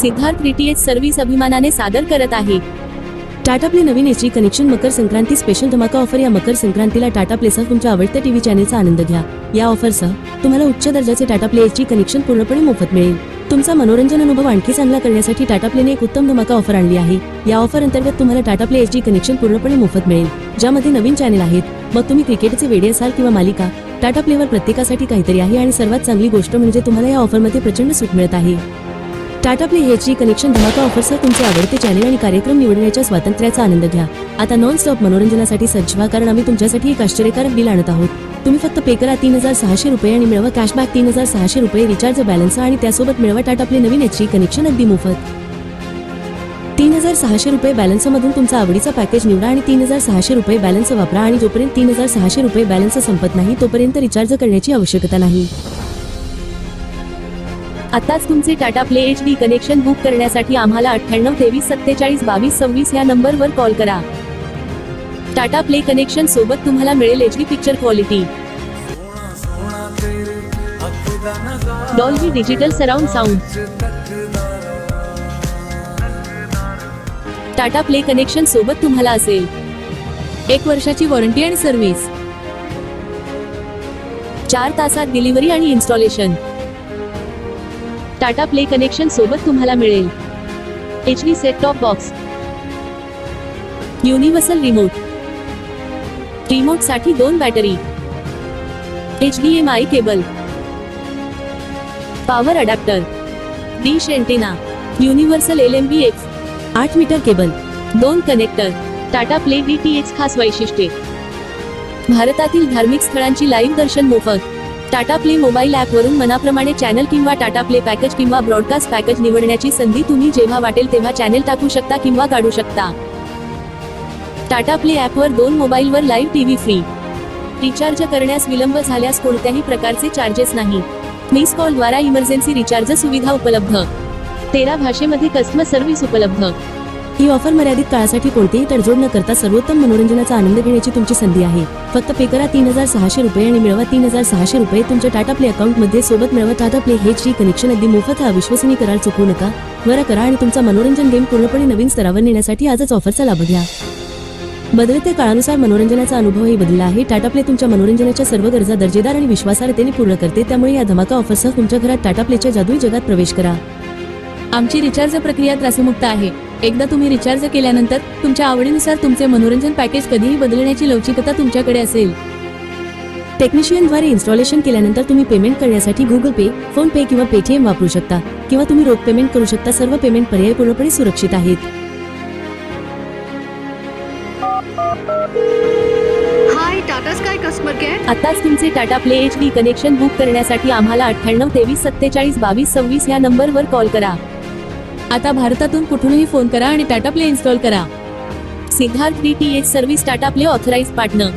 Siddharth DTH service अभिमानाने सादर करत आहे टाटा प्ले नवीन HD connection Makar Sankranti special धमाका ऑफर। या मकर संक्रांतीला टाटा प्लेसह तुमच्या आवडत्या टीव्ही चॅनेलचा आनंद घ्या। या ऑफरसह तुम्हाला उच्च दर्जाचे टाटा प्ले एचडी कनेक्शन पूर्णपणे मोफत मिळेल। तुमचा मनोरंजन अनुभव आणखी चांगला करण्यासाठी टाटा प्लेने एक उत्तम धमाका ऑफर आणली आहे। या ऑफर अंतर्गत तुम्हाला टाटा प्ले एचडी कनेक्शन पूर्णपणे मोफत मिळेल, ज्यामध्ये नवीन चॅनेल आहेत। मग तुम्ही क्रिकेटचे वेडे असाल किंवा मालिका, टाटा प्लेवर प्रत्येकासाठी काहीतरी आहे। आणि सर्वात चांगली गोष्ट म्हणजे तुम्हाला या ऑफरमध्ये प्रचंड सूट मिळत आहे। टाटा प्ले एचडी कनेक्शन धमाका ऑफरसह तुमचे आवडते चॅनेल आणि कार्यक्रम निवडण्याच्या स्वातंत्र्याचा आनंद घ्या। आता नॉन स्टॉप मनोरंजनासाठी सज्ज व्हा, कारण आम्ही तुमच्यासाठी एक आश्चर्यकारक डील आणत आहोत। तुम्ही फक्त पे करा 3600 रुपये आणि मिळवा कॅशबॅक 3600 रुपये रिचार्ज बॅलन्स आणि त्यासोबत मिळवा टाटा प्ले नवीन एचडी कनेक्शन अगदी मोफत। 3600 रुपये बॅलन्स मधून तुमचा आवडीचा पॅकेज निवडा आणि 3600 रुपये बॅलन्स वापरा आणि जोपर्यंत 3600 रुपये बॅलन्स संपत नाही तोपर्यंत रिचार्ज करण्याची आवश्यकता नाही। आताच तुमचे Tata play HD connection book करण्यासाठी आम्हाला 98 23 47 22 26 या नंबरवर कॉल करा। टाटा प्ले कनेक्शन सोबत तुम्हाला मिळेल HD picture quality, Dolby digital surround sound. Tata play connection सोबत तुम्हाला असेल 1 वर्षाची वॉरंटी आणि सर्व्हिस, 4 तासात डिलिव्हरी आणि इन्स्टॉलेशन। टाटा प्ले कनेक्शन सोबत तुम्हाला मिळेल HD set top box, universal remote साठी 2 battery, HDMI cable, power adapter, dish antenna, universal LMBX 8 metre cable, 2 connector. Tata play DTH खास वैशिष्ट्ये: भारतातील धार्मिक स्थळांची लाईव्ह दर्शन मोफत। टाटा प्ले मोबाईल ॲप वरून मनाप्रमाणे चॅनल किंवा टाटा प्ले पॅकेज किंवा ब्रॉडकास्ट पॅकेज निवडण्याची संधी। तुम्ही जेव्हा वाटेल तेव्हा चॅनल टाकू शकता किंवा काढू शकता। टाटा प्ले ॲपवर 2 मोबाईलवर लाईव्ह टीव्ही फ्री। रिचार्ज करण्यास विलंब झाल्यास कोणत्याही प्रकारचे चार्जेस नाही। मिस कॉल द्वारा इमर्जन्सी रिचार्ज सुविधा उपलब्ध, 13 भाषेमध्ये कस्टमर सर्व्हिस उपलब्ध। ही ऑफर मर्यादित काळासाठी कोणतीही तडजोड न करता सर्वोत्तम मनोरंजनाचा आनंद घेण्याची तुमची संधी आहे। फक्त पे करा 3600 रुपये आणि मिळवा 3600 रुपये तुमच्या टाटा प्ले अकाउंट मध्ये। सोबत मिळवा टाटा प्ले एचडी कनेक्शन अगदी मोफत। हा विश्वसनीय करार चुकवू नका, त्वरा करा आणि तुमचा मनोरंजन गेम पूर्णपणे नवीन स्तरावर नेण्यासाठी आजच ऑफरचा लाभ घ्या। बदलत्या काळानुसार मनोरंजनाचा अनुभवही बदलला आहे। टाटा प्ले तुमच्या मनोरंजनाच्या सर्व गरजा दर्जेदार आणि विश्वासार्हतेने पूर्ण करते, त्यामुळे या धमाका ऑफरसह तुमच्या घरात टाटा प्लेच्या जादुई जगात प्रवेश करा। आमची रिचार्ज प्रक्रिया त्रासमुक्त आहे। एकदा तुम्ही रिचार्ज केल्यानंतर तुमच्या आवडीनुसार तुमचे मनोरंजन पॅकेज कधीही बदलण्याची लवचिकता तुमच्याकडे असेल। टेक्निशियनद्वारे इन्स्टॉलेशन केल्यानंतर तुम्ही पेमेंट करण्यासाठी गुगल पे, फोन पे किंवा पेटीएम वापरू शकता, किंवा तुम्ही रोख पेमेंट करू शकता। सर्व पेमेंट पर्याय पूर्णपणे सुरक्षित आहेत। हाय टाटा स्काय कस्टमर केअर। आताच तुमचे Tata play HD connection book करण्यासाठी आम्हाला 98 23 47 22 26 या नंबरवर कॉल करा। आता भारतातून कुठूनही फोन करा आणि टाटा प्ले इन्स्टॉल करा। Siddharth DTH service Tata play authorised partner.